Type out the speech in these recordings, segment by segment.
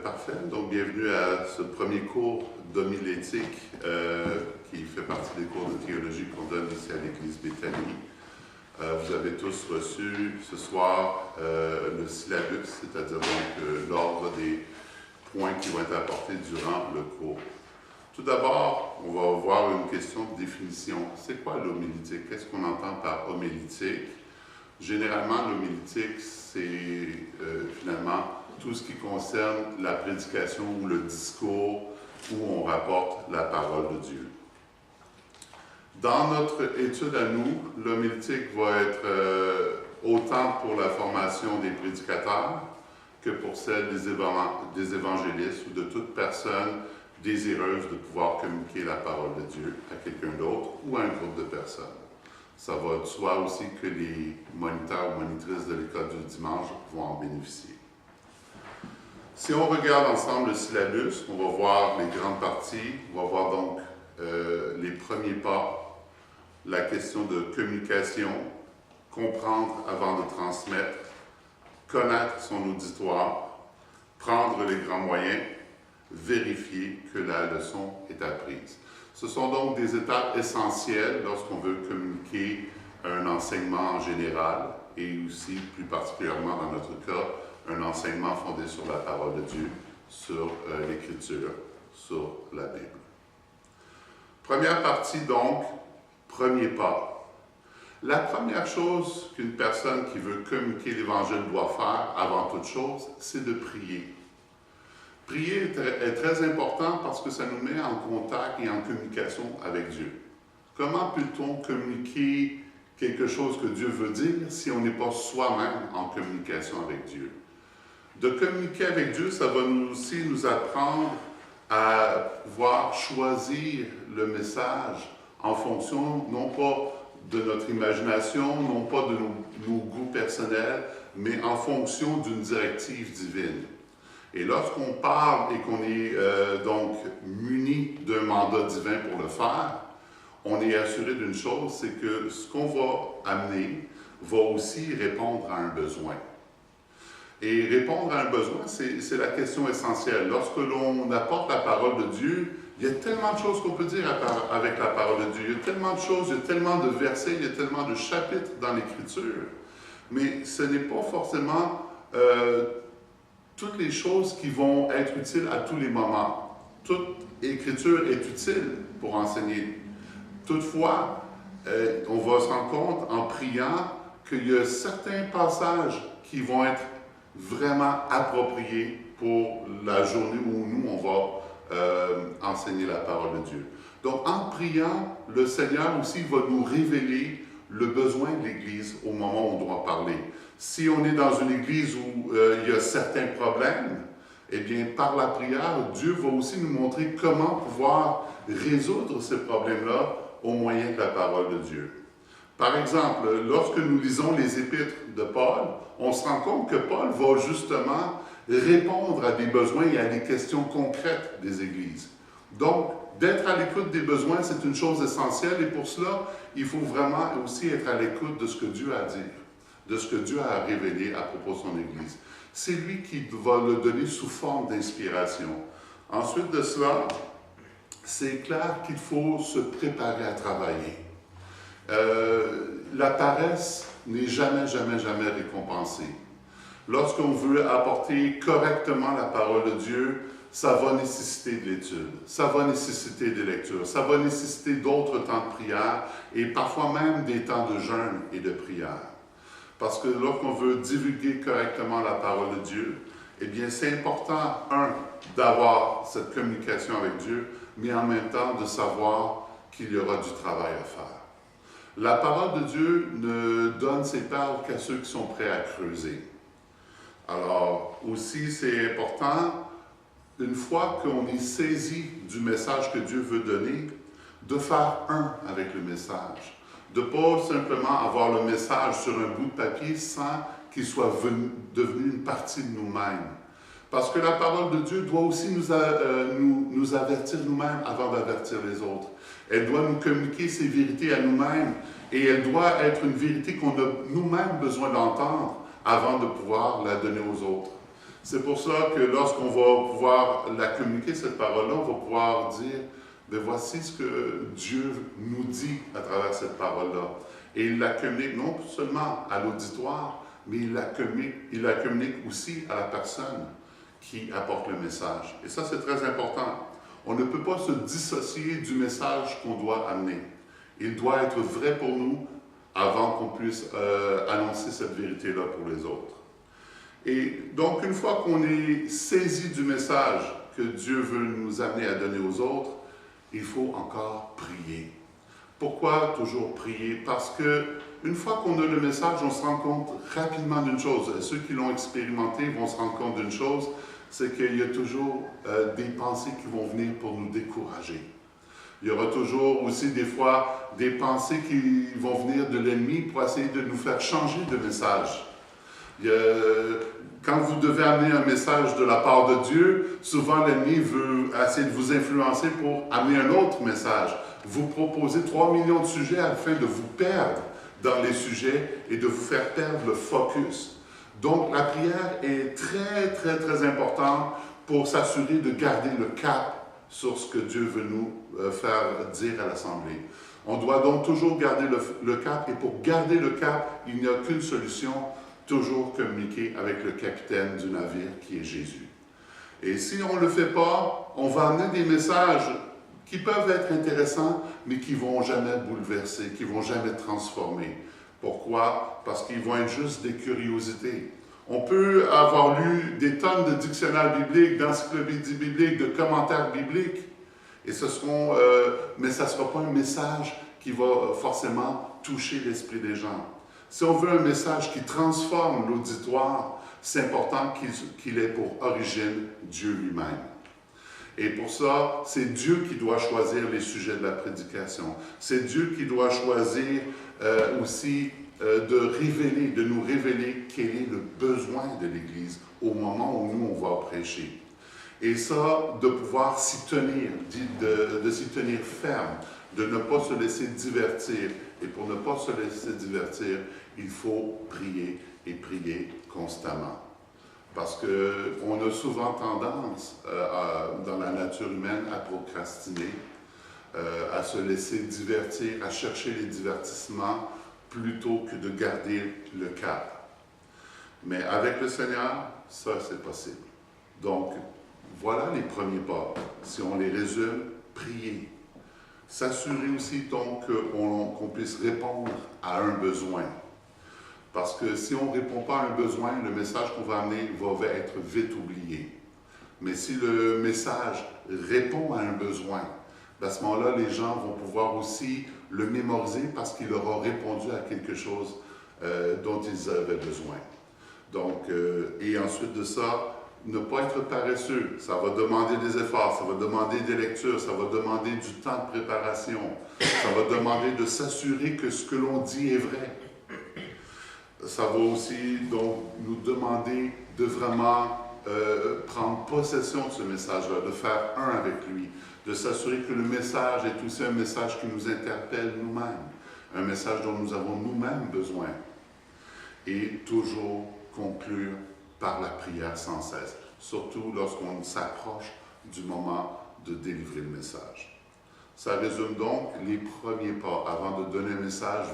Parfait. Donc, bienvenue à ce premier cours d'homilétique qui fait partie des cours de théologie qu'on donne ici à l'Église Béthanie. Vous avez tous reçu ce soir le syllabus, c'est-à-dire donc l'ordre des points qui vont être apportés durant le cours. Tout d'abord, on va voir une question de définition. C'est quoi l'homilétique? Qu'est-ce qu'on entend par homilétique? Généralement, l'homilétique, c'est finalement tout ce qui concerne la prédication ou le discours où on rapporte la parole de Dieu. Dans notre étude à nous, l'homilétique va être autant pour la formation des prédicateurs que pour celle des évangélistes ou de toute personne désireuse de pouvoir communiquer la parole de Dieu à quelqu'un d'autre ou à un groupe de personnes. Ça va de soi aussi que les moniteurs ou monitrices de l'école du dimanche vont en bénéficier. Si on regarde ensemble le syllabus, on va voir les grandes parties, on va voir donc les premiers pas, la question de communication, comprendre avant de transmettre, connaître son auditoire, prendre les grands moyens, vérifier que la leçon est apprise. Ce sont donc des étapes essentielles lorsqu'on veut communiquer un enseignement en général et aussi, plus particulièrement dans notre cas, un enseignement fondé sur la parole de Dieu, sur l'Écriture, sur la Bible. Première partie donc, premier pas. La première chose qu'une personne qui veut communiquer l'Évangile doit faire, avant toute chose, c'est de prier. Prier est très important parce que ça nous met en contact et en communication avec Dieu. Comment peut-on communiquer quelque chose que Dieu veut dire si on n'est pas soi-même en communication avec Dieu? De communiquer avec Dieu, ça va aussi nous apprendre à pouvoir choisir le message en fonction, non pas de notre imagination, non pas de nos goûts personnels, mais en fonction d'une directive divine. Et lorsqu'on parle et qu'on est donc muni d'un mandat divin pour le faire, on est assuré d'une chose, c'est que ce qu'on va amener va aussi répondre à un besoin. Et répondre à un besoin, c'est la question essentielle. Lorsque l'on apporte la parole de Dieu, il y a tellement de choses qu'on peut dire avec la parole de Dieu. Il y a tellement de choses, il y a tellement de versets, il y a tellement de chapitres dans l'Écriture. Mais ce n'est pas forcément toutes les choses qui vont être utiles à tous les moments. Toute Écriture est utile pour enseigner. Toutefois, on va se rendre compte en priant qu'il y a certains passages qui vont être vraiment appropriés pour la journée où nous, on va enseigner la parole de Dieu. Donc, en priant, le Seigneur aussi va nous révéler le besoin de l'Église au moment où on doit parler. Si on est dans une Église où il y a certains problèmes, eh bien, par la prière, Dieu va aussi nous montrer comment pouvoir résoudre ces problèmes-là au moyen de la parole de Dieu. Par exemple, lorsque nous lisons les épîtres de Paul, on se rend compte que Paul va justement répondre à des besoins et à des questions concrètes des églises. Donc, d'être à l'écoute des besoins, c'est une chose essentielle et pour cela, il faut vraiment aussi être à l'écoute de ce que Dieu a à dire, de ce que Dieu a révélé à propos de son Église. C'est lui qui va le donner sous forme d'inspiration. Ensuite de cela, c'est clair qu'il faut se préparer à travailler. La paresse n'est jamais récompensée. Lorsqu'on veut apporter correctement la parole de Dieu, ça va nécessiter de l'étude, ça va nécessiter des lectures, ça va nécessiter d'autres temps de prière et parfois même des temps de jeûne et de prière. Parce que lorsqu'on veut divulguer correctement la parole de Dieu, eh bien c'est important, d'avoir cette communication avec Dieu, mais en même temps de savoir qu'il y aura du travail à faire. La parole de Dieu ne donne ses perles qu'à ceux qui sont prêts à creuser. Alors, aussi, c'est important, une fois qu'on est saisi du message que Dieu veut donner, de faire un avec le message. De ne pas simplement avoir le message sur un bout de papier sans qu'il soit devenu une partie de nous-mêmes. Parce que la parole de Dieu doit aussi nous avertir nous-mêmes avant d'avertir les autres. Elle doit nous communiquer ses vérités à nous-mêmes et elle doit être une vérité qu'on a nous-mêmes besoin d'entendre avant de pouvoir la donner aux autres. C'est pour ça que lorsqu'on va pouvoir la communiquer, cette parole-là, on va pouvoir dire, ben voici ce que Dieu nous dit à travers cette parole-là. Et il la communique non seulement à l'auditoire, mais il la communique aussi à la personne qui apporte le message. Et ça, c'est très important. On ne peut pas se dissocier du message qu'on doit amener. Il doit être vrai pour nous avant qu'on puisse annoncer cette vérité-là pour les autres. Et donc, une fois qu'on est saisi du message que Dieu veut nous amener à donner aux autres, il faut encore prier. Pourquoi toujours prier? Parce que une fois qu'on a le message, on se rend compte rapidement d'une chose. Ceux qui l'ont expérimenté vont se rendre compte d'une chose, c'est qu'il y a toujours des pensées qui vont venir pour nous décourager. Il y aura toujours aussi des fois des pensées qui vont venir de l'ennemi pour essayer de nous faire changer de message. Quand vous devez amener un message de la part de Dieu, souvent l'ennemi veut essayer de vous influencer pour amener un autre message. Vous proposez 3 millions de sujets afin de vous perdre dans les sujets et de vous faire perdre le focus. Donc la prière est très, très, très importante pour s'assurer de garder le cap sur ce que Dieu veut nous faire dire à l'Assemblée. On doit donc toujours garder le cap, et pour garder le cap, il n'y a qu'une solution, toujours communiquer avec le capitaine du navire qui est Jésus. Et si on ne le fait pas, on va amener des messages qui peuvent être intéressants, mais qui ne vont jamais bouleverser, qui ne vont jamais transformer. Pourquoi? Parce qu'ils vont être juste des curiosités. On peut avoir lu des tonnes de dictionnaires bibliques, d'encyclopédies bibliques, de commentaires bibliques, et mais ça ne sera pas un message qui va forcément toucher l'esprit des gens. Si on veut un message qui transforme l'auditoire, c'est important qu'il ait pour origine Dieu lui-même. Et pour ça, c'est Dieu qui doit choisir les sujets de la prédication. C'est Dieu qui doit choisir aussi de nous révéler quel est le besoin de l'Église au moment où nous, on va prêcher. Et ça, de pouvoir s'y tenir, de s'y tenir ferme, de ne pas se laisser divertir. Et pour ne pas se laisser divertir, il faut prier et prier constamment. Parce qu'on a souvent tendance, dans la nature humaine, à procrastiner, à se laisser divertir, à chercher les divertissements, plutôt que de garder le cap. Mais avec le Seigneur, ça, c'est possible. Donc, voilà les premiers pas. Si on les résume, prier. S'assurer aussi donc qu'on puisse répondre à un besoin. Parce que si on ne répond pas à un besoin, le message qu'on va amener va être vite oublié. Mais si le message répond à un besoin, à ce moment-là, les gens vont pouvoir aussi le mémoriser parce qu'il leur a répondu à quelque chose dont ils avaient besoin. Donc, et ensuite de ça, ne pas être paresseux. Ça va demander des efforts, ça va demander des lectures, ça va demander du temps de préparation, ça va demander de s'assurer que ce que l'on dit est vrai. Ça va aussi donc nous demander de vraiment prendre possession de ce message-là, de faire un avec lui, de s'assurer que le message est aussi un message qui nous interpelle nous-mêmes, un message dont nous avons nous-mêmes besoin, et toujours conclure par la prière sans cesse, surtout lorsqu'on s'approche du moment de délivrer le message. Ça résume donc les premiers pas. Avant de donner un message,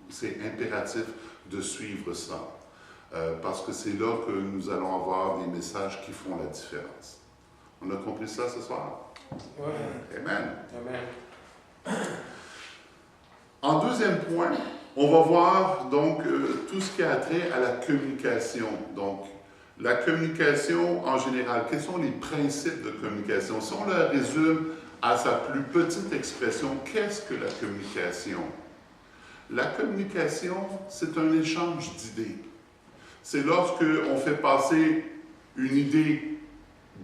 c'est impératif de suivre ça, parce que c'est là que nous allons avoir des messages qui font la différence. On a compris ça ce soir? Oui. Amen. Amen. En deuxième point, on va voir donc tout ce qui a trait à la communication. Donc, la communication en général, quels sont les principes de communication? Si on le résume à sa plus petite expression, qu'est-ce que la communication? La communication, c'est un échange d'idées. C'est lorsque on fait passer une idée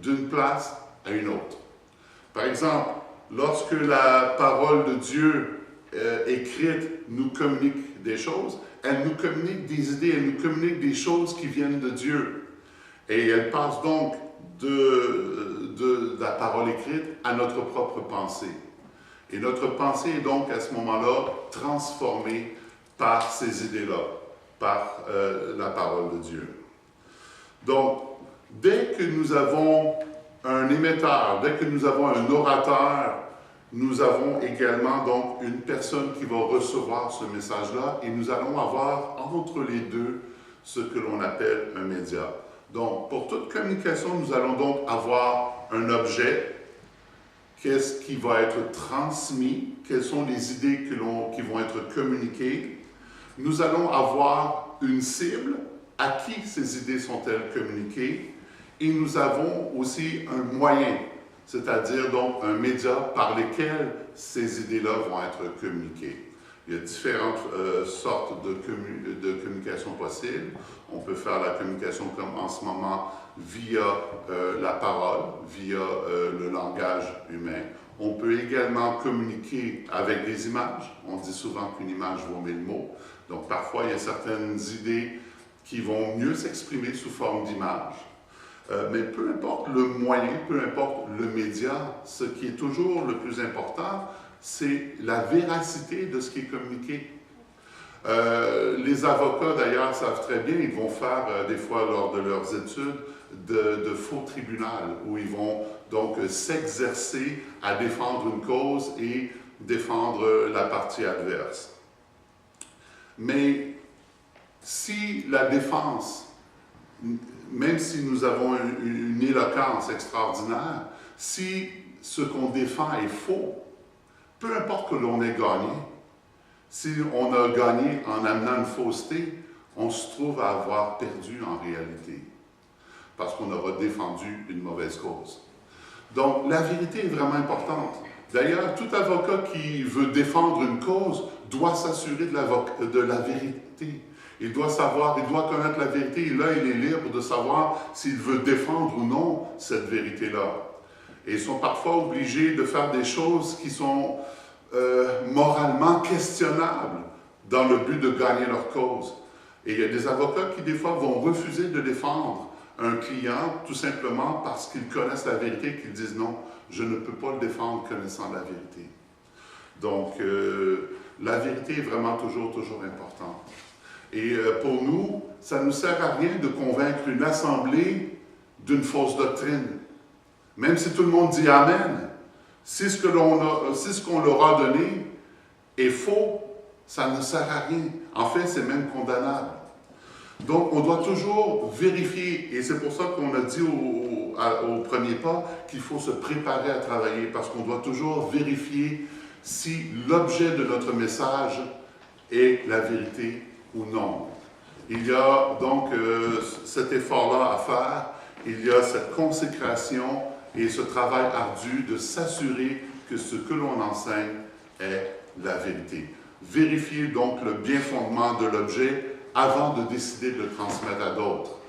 d'une place à une autre. Par exemple, lorsque la parole de Dieu écrite nous communique des choses, elle nous communique des idées, elle nous communique des choses qui viennent de Dieu. Et elle passe donc de la parole écrite à notre propre pensée. Et notre pensée est donc à ce moment-là transformée par ces idées-là, par la parole de Dieu. Donc, dès que nous avons un émetteur, dès que nous avons un orateur, nous avons également donc une personne qui va recevoir ce message-là et nous allons avoir entre les deux ce que l'on appelle un média. Donc, pour toute communication, nous allons donc avoir un objet. Qu'est-ce qui va être transmis? Quelles sont les idées qui vont être communiquées? Nous allons avoir une cible. À qui ces idées sont-elles communiquées? Et nous avons aussi un moyen, c'est-à-dire donc un média par lequel ces idées-là vont être communiquées. Il y a différentes sortes de communication possibles. On peut faire la communication comme en ce moment via la parole, via le langage humain. On peut également communiquer avec des images. On dit souvent qu'une image vaut 1000 mots. Donc parfois, il y a certaines idées qui vont mieux s'exprimer sous forme d'image. Mais peu importe le moyen, peu importe le média, ce qui est toujours le plus important, c'est la véracité de ce qui est communiqué. Les avocats, d'ailleurs, savent très bien, ils vont faire des fois lors de leurs études de faux tribunaux, où ils vont donc s'exercer à défendre une cause et défendre la partie adverse. Mais si la défense, même si nous avons une éloquence extraordinaire, si ce qu'on défend est faux, peu importe que l'on ait gagné, si on a gagné en amenant une fausseté, on se trouve à avoir perdu en réalité, parce qu'on aura défendu une mauvaise cause. Donc, la vérité est vraiment importante. D'ailleurs, tout avocat qui veut défendre une cause doit s'assurer de la vérité. Il doit savoir, il doit connaître la vérité, et là, il est libre de savoir s'il veut défendre ou non cette vérité-là. Et ils sont parfois obligés de faire des choses qui sont moralement questionnables dans le but de gagner leur cause. Et il y a des avocats qui, des fois, vont refuser de défendre un client tout simplement parce qu'ils connaissent la vérité, qu'ils disent non, je ne peux pas le défendre connaissant la vérité. Donc, la vérité est vraiment toujours importante. Et pour nous, ça ne nous sert à rien de convaincre une assemblée d'une fausse doctrine. Même si tout le monde dit Amen, si ce qu'on leur a donné est faux, ça ne sert à rien. En fait, c'est même condamnable. Donc, on doit toujours vérifier, et c'est pour ça qu'on a dit au premier pas qu'il faut se préparer à travailler, parce qu'on doit toujours vérifier si l'objet de notre message est la vérité ou non. Il y a donc cet effort-là à faire, il y a cette consécration et ce travail ardu de s'assurer que ce que l'on enseigne est la vérité. Vérifier donc le bien fondement de l'objet avant de décider de le transmettre à d'autres.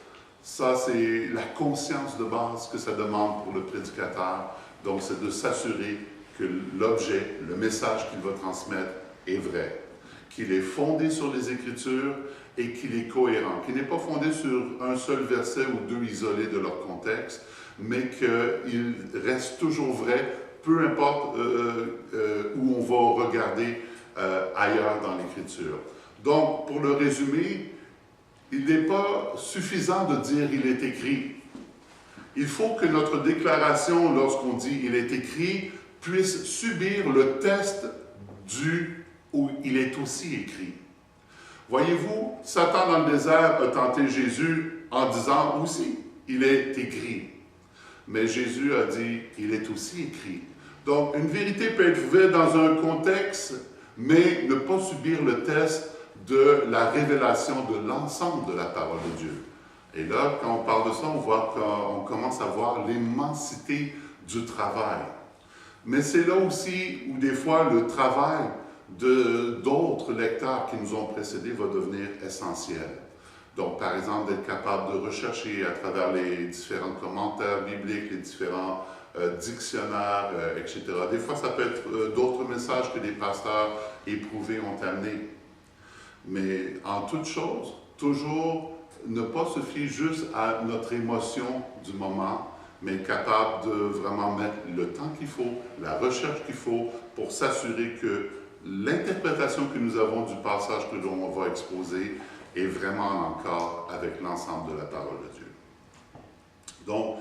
Ça, c'est la conscience de base que ça demande pour le prédicateur. Donc, c'est de s'assurer que l'objet, le message qu'il va transmettre est vrai, qu'il est fondé sur les Écritures et qu'il est cohérent, qu'il n'est pas fondé sur un seul verset ou deux isolés de leur contexte, mais qu'il reste toujours vrai, peu importe où on va regarder ailleurs dans l'Écriture. Donc, pour le résumer, il n'est pas suffisant de dire « il est écrit ». Il faut que notre déclaration, lorsqu'on dit « il est écrit », puisse subir le test du « où il est aussi écrit ». Voyez-vous, Satan dans le désert a tenté Jésus en disant aussi « il est écrit ». Mais Jésus a dit « il est aussi écrit ». Donc, une vérité peut être vraie dans un contexte, mais ne pas subir le test de la révélation de l'ensemble de la parole de Dieu. Et là, quand on parle de ça, on voit qu'on commence à voir l'immensité du travail. Mais c'est là aussi où des fois le travail d'autres lecteurs qui nous ont précédés va devenir essentiel. Donc, par exemple, d'être capable de rechercher à travers les différents commentaires bibliques, les différents dictionnaires, etc. Des fois, ça peut être d'autres messages que des pasteurs éprouvés ont amenés. Mais en toute chose, toujours ne pas se fier juste à notre émotion du moment, mais capable de vraiment mettre le temps qu'il faut, la recherche qu'il faut pour s'assurer que l'interprétation que nous avons du passage que l'on va exposer est vraiment en accord avec l'ensemble de la parole de Dieu. Donc,